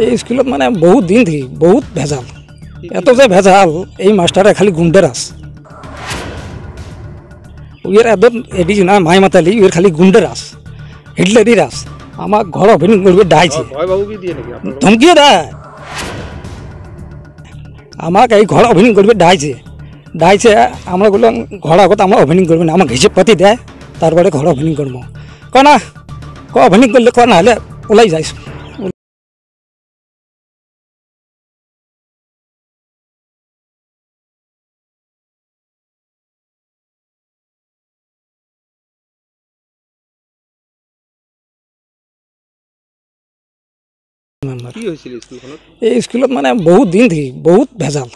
এই স্কুলত মানে বহুত দিন থেকে বহুত ভেজাল, এত যে ভেজাল এই মাস্টারে খালি গুন্ডেরাস উইয়ের এদর এডি না মাই মাতালি উইয়ের খালি গুন্ডেরাস হিটলারি রাস আমার ঘর ওপেনিং করবে ডাইছে ধমকিও দেয় আমাকে এই ঘর ওপেনিং করবে ডাইছে আমরা বললাম ঘর আগত আমরা ওপেনিং করবো না আমাকে হিসেব পাতি দেয় তারপরে ঘর ওপেনিং করবো না ওপেনিং করলে না হলে ওলাই যাইস এই স্কুলত মানে বহুত দিন থেকে বহুত ভেজাল,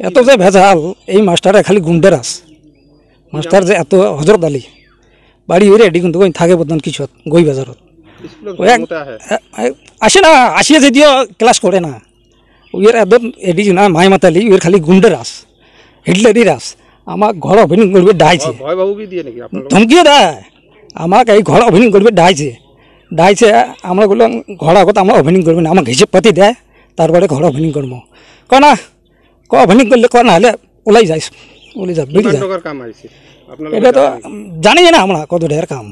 এত যে ভেজাল এই মাস্টারে খালি গুন্ডেরাস মাস্টার যে এত হজরত আলী বাড়ি হয়ে রেডি কিন্তু থাকে বর্তমান কিছু গই বাজারত আসে না আসিয়ে যদিও ক্লাস করে না উইয়ের এত এডি না মাই মাতালি উইয়ের খালি গুন্ডেরাস হিটলারি রাস আমার ঘর ওপেনিং করবে ডাইছে ধমকিও দেয় আমাকে এই ঘর ওপেনিং করবে ডাইছে আমরা বললাম ঘর আগত আমরা ওপেনিং করবো না আমাকে হিসেব পাতি দেয় তারপরে ঘর ওপেনিং করবো না ওপেনিং করলে না হলে ওলাই যাইস ওলাই যা বেরিয়ে যায় এটা তো জানি না আমরা কত টাকার কাম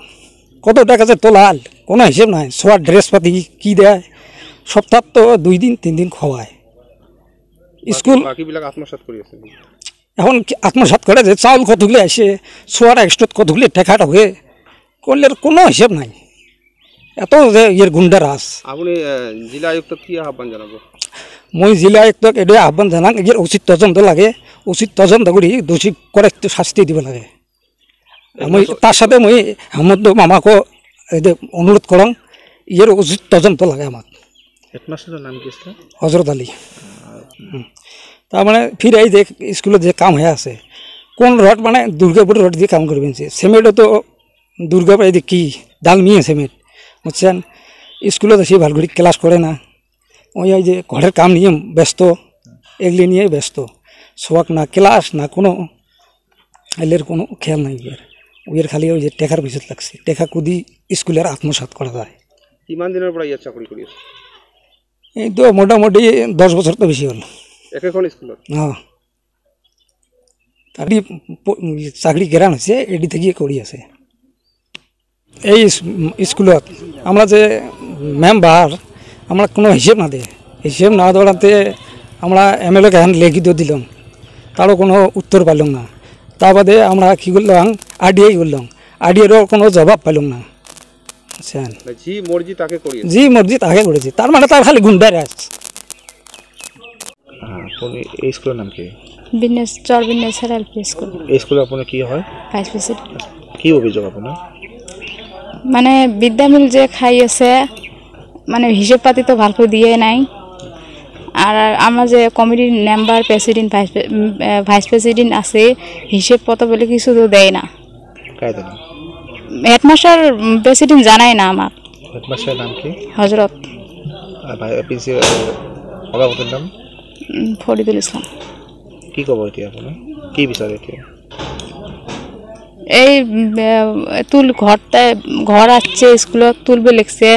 কত টাকা যে তোলাল কোনো হিসেব নাই সবার ড্রেস পাতি কী দেয় সপ্তাহ তো 2 দিন 3 দিন খাওয়ায় স্কুল এখন আত্মসাৎ করে যে চাউল কতগুলি আসে সোয়ার এক্সট্রা কতগুলি টেকাটা হয়ে করলে কোনো হিসেব নাই এত যে ইয়ের গুন্ডা রাস আপনি জেলা আয়ুক্ত কি আহ্বান জানাবো মই জিলা আয়ুক্তক এটা আহ্বান জানাক ইয়ের উচিত তদন্ত লাগে উচিত তদন্ত করে দোষী করে শাস্তি দিব লাগে আমি তার সাথে মই হেমন্ত মামাকে অনুরোধ করং ইয়ের উচিত তদন্ত লাগে আমার হেডমাস্টারের নাম কি হজরত আলী তার মানে ফির এই যে স্কুলত যে কাম হয়ে আছে কোন রড মানে দুর্গাপুর রড দিয়ে কাম করবেন সিমেন্টও তো দুর্গাপুর এই যে কি ডালমিয়া সিমেন্ট বুঝছেন স্কুলত এসে ভালো করে ক্লাস করে না ওই যে ঘরের কাম নিয়ে ব্যস্ত এগুলি নিয়ে ব্যস্ত শোয়াক না ক্লাস না কোনো এলের কোনো খেয়াল নাই ওইয়ের খালি ওই যে টেকার পিছত লাগছে টেকা কুদি স্কুলের আত্মসাৎ করা যায় কিমান দিনের পর ইয়ার চাকরি করি এই তো মোটামুটি 10 বছর তো বেশি হল এখন স্কুলত হ্যাঁ তারই চাকরি গেরান হয়েছে এডি থেকে করি আছে এই স্কুলত আমরা যে মেম্বার আমরা কোনো হিসেব না দেয় হিসেব না দেওয়াতে আমরা এমএলএকে এখন লিখিত দিলাম তারও কোনো উত্তর পাইলাম না তা বাদে আমরা কী করলাম আরডিআই করলাম আরডিআইয়েরও কোনো জবাব পাইলাম না বুঝছেন জি মর্জি তাকে করেছি তার মানে তার খালি গুন্ডার আছে এই স্কুলের নাম কি এই স্কুলে আপনার কি হয় ভাইস প্রেসিডেন্ট কি অভিযোগ আপনার মানে বিদ্যামিল যে খাই আছে মানে হিসেব পাতি তো ভালো করে দিয়ে নাই আর আমার যে কমিটির মেম্বার প্রেসিডেন্ট ভাইস প্রেসিডেন্ট আছে হিসেব পত্র বলে কিছু তো দেয় না হেডমাস্টার প্রেসিডেন্ট জানাই না আমার হেডমাস্টারের নাম কি হজরত সভাপতির নাম ফরিদুল ইসলাম কি খবর এতিয়া আপনার কি বিচারে এতিয়া এই ঘর আসছে স্কুলত তুলবে লিখছে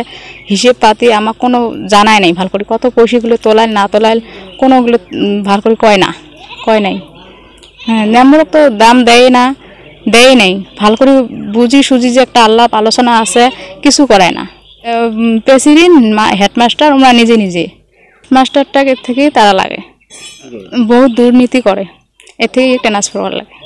হিসেব পাতি আমার কোনো জানাই নাই ভালো করে কত পয়সাগুলো তোলাল না তোলাল কোনোগুলো ভালো করে কয় নাই হ্যাঁ নম্বর তো দাম দেয় নাই ভালো করে বুঝি সুঝি যে একটা আলাপ আলোচনা আছে কিছু করে না প্রেসিডেন্ট হেডমাস্টার ওরা নিজে মাস্টারটাকে থেকেই তারা লাগে বহুত দুর্নীতি করে এর থেকে ট্রান্সফার করা লাগে